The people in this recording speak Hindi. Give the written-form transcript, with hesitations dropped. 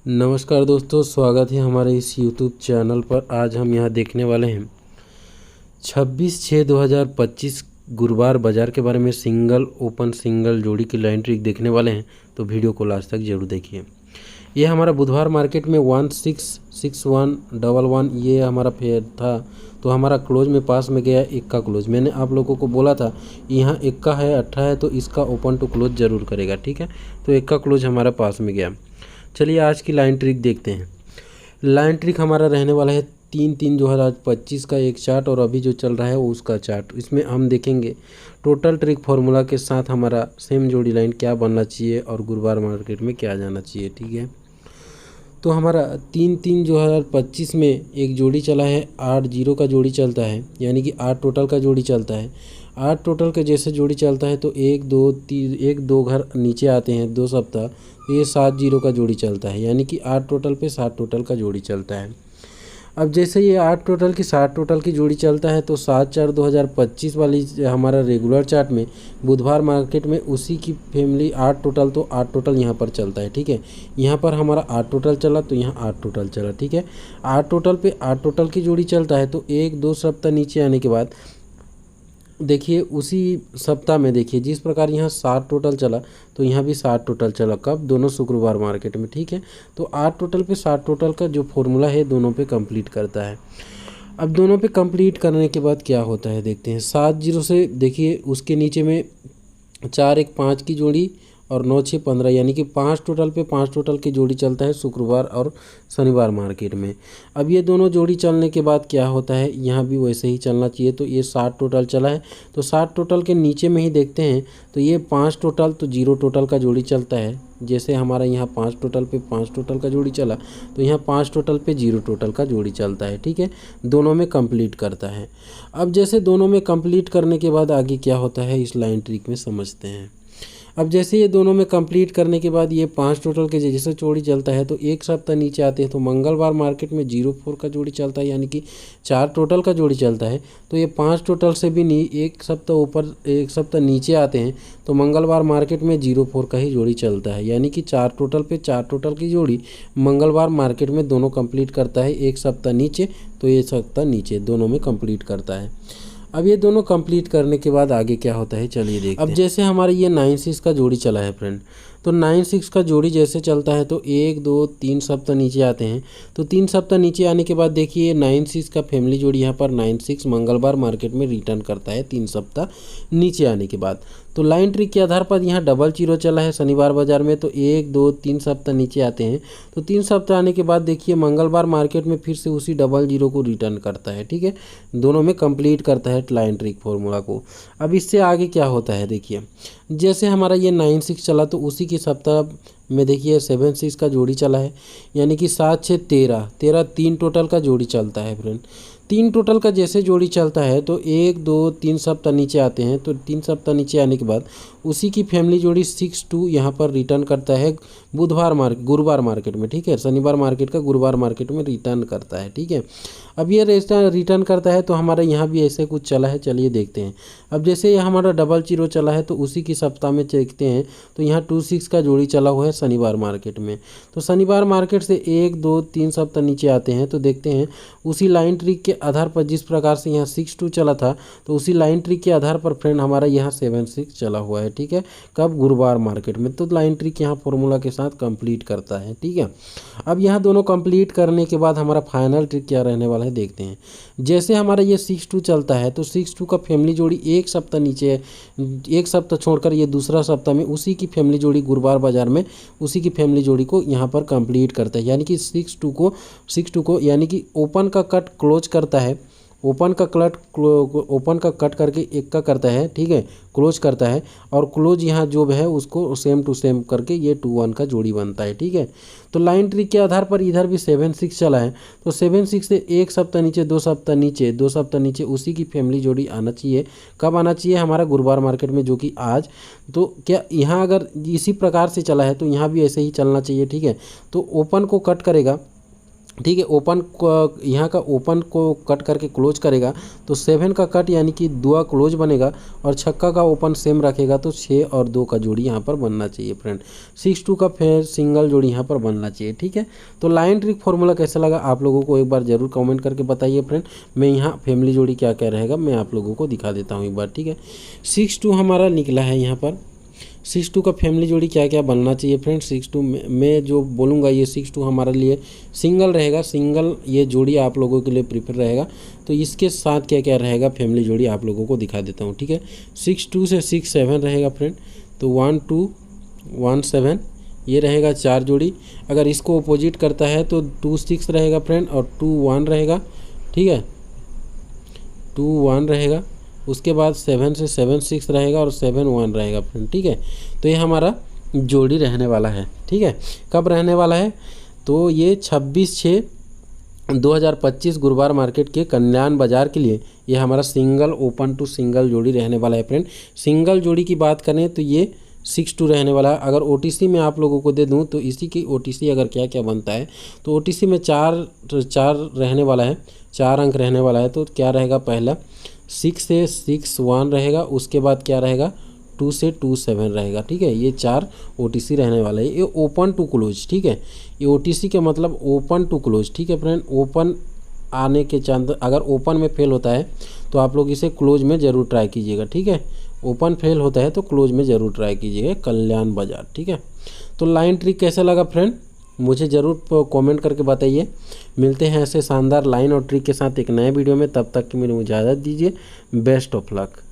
नमस्कार दोस्तों, स्वागत है हमारे इस YouTube चैनल पर। आज हम यहाँ देखने वाले हैं 26/6/2025 गुरुवार बाज़ार के बारे में सिंगल ओपन सिंगल जोड़ी की लाइन ट्रिक देखने वाले हैं, तो वीडियो को लास्ट तक जरूर देखिए। ये हमारा बुधवार मार्केट में 166111 ये हमारा फेयर था, तो हमारा क्लोज में पास में गया इक्का क्लोज। मैंने आप लोगों को बोला था यहाँ इक्का है अट्ठा है तो इसका ओपन टू क्लोज ज़रूर करेगा, ठीक है। तो इक्का क्लोज हमारा पास में गया। चलिए आज की लाइन ट्रिक देखते हैं। लाइन ट्रिक हमारा रहने वाला है 3/3/2025 का एक चार्ट और अभी जो चल रहा है वो उसका चार्ट। इसमें हम देखेंगे टोटल ट्रिक फार्मूला के साथ हमारा सेम जोड़ी लाइन क्या बनना चाहिए और गुरुवार मार्केट में क्या जाना चाहिए, ठीक है। तो हमारा 3/3/2025 में एक जोड़ी चला है, 8 का जोड़ी चलता है, यानी कि 8 टोटल का जोड़ी चलता है। 8 टोटल के जैसे जोड़ी चलता है तो 1 2 घर नीचे आते हैं 2 सप्ताह, तो ये 7 का जोड़ी चलता है, यानी कि 8 टोटल पे 7 टोटल का जोड़ी चलता है। अब जैसे ये 8 टोटल की 7 टोटल की जोड़ी चलता है तो 7/4/2025 वाली हमारा रेगुलर चार्ट में बुधवार मार्केट में उसी की फैमिली 8 टोटल, तो 8 टोटल यहाँ पर चलता है, ठीक है। यहाँ पर हमारा 8 टोटल चला तो यहाँ 8 टोटल चला, ठीक है। 8 टोटल पे 8 टोटल की जोड़ी चलता है तो 1 2 सप्ताह नीचे आने के बाद देखिए उसी सप्ताह में देखिए जिस प्रकार यहाँ 7 टोटल चला तो यहाँ भी 7 टोटल चला, कब? दोनों शुक्रवार मार्केट में, ठीक है। तो 8 टोटल पे 7 टोटल का जो फॉर्मूला है दोनों पे कंप्लीट करता है। अब दोनों पे कंप्लीट करने के बाद क्या होता है देखते हैं। 7 से देखिए उसके नीचे में 4 1 5 की जोड़ी और 9 6 15, यानी कि 5 टोटल पे 5 टोटल की जोड़ी चलता है शुक्रवार और शनिवार मार्केट में। अब ये दोनों जोड़ी चलने के बाद क्या होता है, यहाँ भी वैसे ही चलना चाहिए। तो ये 7 टोटल चला है तो 7 टोटल के नीचे में ही देखते हैं तो ये 5 टोटल तो 0 टोटल का जोड़ी चलता है। जैसे हमारा यहाँ 5 टोटल पे 5 टोटल का जोड़ी चला तो यहाँ 5 टोटल पे 0 टोटल का जोड़ी चलता है, ठीक है। दोनों में कंप्लीट करता है। अब जैसे दोनों में कंप्लीट करने के बाद आगे क्या होता है इस लाइन ट्रिक में समझते हैं। अब जैसे ये दोनों में कंप्लीट करने के बाद ये 5 टोटल के जैसे जोड़ी चलता है तो एक सप्ताह नीचे आते हैं तो मंगलवार मार्केट में 0 4 का जोड़ी चलता है, यानी कि 4 टोटल का जोड़ी चलता है। तो ये 5 टोटल से भी एक सप्ताह ऊपर एक सप्ताह नीचे आते हैं तो मंगलवार मार्केट में 0 4 का ही जोड़ी चलता है, यानी कि 4 टोटल पे 4 टोटल की जोड़ी मंगलवार मार्केट में दोनों कंप्लीट करता है। एक सप्ताह नीचे तो ये सप्ताह नीचे, दोनों में कंप्लीट करता है। अब ये दोनों कंप्लीट करने के बाद आगे क्या होता है चलिए देखते हैं। अब जैसे हमारे ये 9 6 का जोड़ी चला है फ्रेंड, तो 9 6 का जोड़ी जैसे चलता है तो 1 2 3 सप्ताह नीचे आते हैं। तो 3 सप्ताह नीचे आने के बाद देखिए 9 6 का फैमिली जोड़ी यहाँ पर 9 6 मंगलवार मार्केट में रिटर्न करता है 3 सप्ताह नीचे आने के बाद। तो लाइन ट्रिक के आधार पर यहाँ 00 चला है शनिवार बाजार में, तो 1 2 3 सप्ताह नीचे आते हैं। तो 3 सप्ताह आने के बाद देखिए मंगलवार मार्केट में फिर से उसी 00 को रिटर्न करता है, ठीक है। दोनों में कंप्लीट करता है लाइन ट्रिक फॉर्मूला को। अब इससे आगे क्या होता है देखिए, जैसे हमारा ये 9 6 चला तो उसी के सप्ताह में देखिए 7 6 का जोड़ी चला है, यानी कि 7 6 13 13 3 टोटल का जोड़ी चलता है फ्रेंड। 3 टोटल का जैसे जोड़ी चलता है तो 1 2 3 सप्ताह नीचे आते हैं। तो 3 सप्ताह नीचे आने के बाद उसी की फैमिली जोड़ी 6 2 यहाँ पर रिटर्न करता है गुरुवार मार्केट में, ठीक है। शनिवार मार्केट का गुरुवार मार्केट में रिटर्न करता है, ठीक है। अब ये रिटर्न करता है तो हमारा यहाँ भी ऐसे कुछ चला है, चलिए देखते हैं। अब जैसे ये हमारा 00 चला है तो उसी की सप्ताह में देखते हैं तो यहाँ 2 6 का जोड़ी चला हुआ है शनिवार मार्केट में। तो शनिवार मार्केट से 1 2 3 सप्ताह नीचे आते हैं तो देखते हैं उसी लाइन ट्रिक के आधार पर जिस प्रकार से यहाँ 6 2 चला था तो उसी लाइन ट्रिक के आधार पर फ्रेंड हमारा यहाँ 7 6 चला हुआ है, ठीक है। कब? गुरुवार मार्केट में। तो लाइन ट्रिक यहाँ फॉर्मूला के साथ कंप्लीट करता है, ठीक है। अब यहाँ दोनों कंप्लीट करने के बाद हमारा फाइनल ट्रिक क्या रहने वाला है देखते हैं। जैसे हमारा ये 6 2 चलता है तो 6 2 का फैमिली जोड़ी एक सप्ताह नीचे, एक सप्ताह छोड़कर ये दूसरा सप्ताह में उसी की फैमिली जोड़ी गुरुवार बाजार में उसी की फैमिली जोड़ी को यहाँ पर कंप्लीट करता है, यानी कि 6 2 को यानी कि ओपन का कट क्लोज करता है। ओपन का कट करके एक का करता है, ठीक है, क्लोज करता है। और क्लोज यहाँ जो है उसको सेम टू सेम करके ये 2 1 का जोड़ी बनता है, ठीक है। तो लाइन ट्रिक के आधार पर इधर भी 7 6 चला है तो 7 6 से एक सप्ताह नीचे 2 सप्ताह नीचे 2 सप्ताह नीचे उसी की फैमिली जोड़ी आना चाहिए। कब आना चाहिए? हमारा गुरुवार मार्केट में, जो कि आज। तो क्या यहाँ अगर इसी प्रकार से चला है तो यहाँ भी ऐसे ही चलना चाहिए, ठीक है। तो ओपन को कट करेगा ठीक है। ओपन को यहाँ का ओपन को कट करके क्लोज करेगा तो 7 का कट यानी कि 2 क्लोज बनेगा और छक्का का ओपन सेम रखेगा तो 6 और 2 का जोड़ी यहाँ पर बनना चाहिए फ्रेंड। 6-2 का फिर सिंगल जोड़ी यहाँ पर बनना चाहिए। ठीक है, तो लाइन ट्रिक फॉर्मूला कैसा लगा आप लोगों को एक बार जरूर कमेंट करके बताइए फ्रेंड। मैं यहाँ फैमिली जोड़ी क्या क्या रहेगा मैं आप लोगों को दिखा देता हूँ एक बार। ठीक है, 6-2 हमारा निकला है यहाँ पर। 6-2 का फैमिली जोड़ी क्या क्या बनना चाहिए फ्रेंड। 6-2 में जो बोलूँगा ये 6-2 हमारे लिए सिंगल रहेगा, सिंगल ये जोड़ी आप लोगों के लिए प्रीफर रहेगा। तो इसके साथ क्या क्या रहेगा फैमिली जोड़ी आप लोगों को दिखा देता हूँ। ठीक है, 6-2 से 6-7 रहेगा फ्रेंड, तो 1-2-1-7 ये रहेगा 4 जोड़ी। अगर इसको अपोजिट करता है तो 2-6 रहेगा फ्रेंड और 2-1 रहेगा। ठीक है, 2-1 रहेगा। उसके बाद 7 से 7-6 रहेगा और 7-1 रहेगा फ्रेंड। ठीक है, तो ये हमारा जोड़ी रहने वाला है। ठीक है, कब रहने वाला है तो ये 26/6/2025 गुरुवार मार्केट के कल्याण बाजार के लिए ये हमारा सिंगल ओपन टू सिंगल जोड़ी रहने वाला है फ्रेंड। सिंगल जोड़ी की बात करें तो ये 6-2 रहने वाला है। अगर OTC में आप लोगों को दे दूं तो इसी की OTC अगर क्या क्या बनता है तो OTC में 4 रहने वाला है, 4 अंक रहने वाला है। तो क्या रहेगा, पहला 6 से 6-1 रहेगा, उसके बाद क्या रहेगा 2 से 2-7 रहेगा। ठीक है, ये 4 OTC रहने वाला है। ये ओपन टू क्लोज। ठीक है, ये OTC का मतलब ओपन टू क्लोज। ठीक है फ्रेंड, ओपन आने के चांस, अगर ओपन में फेल होता है तो आप लोग इसे क्लोज में ज़रूर ट्राई कीजिएगा। ठीक है, ओपन फेल होता है तो क्लोज में ज़रूर ट्राई कीजिएगा कल्याण बाजार। ठीक है, तो लाइन ट्रिक कैसा लगा फ्रेंड मुझे ज़रूर कमेंट करके बताइए। मिलते हैं ऐसे शानदार लाइन और ट्रिक के साथ एक नए वीडियो में, तब तक के लिए मुझे इजाज़त दीजिए। Best of luck.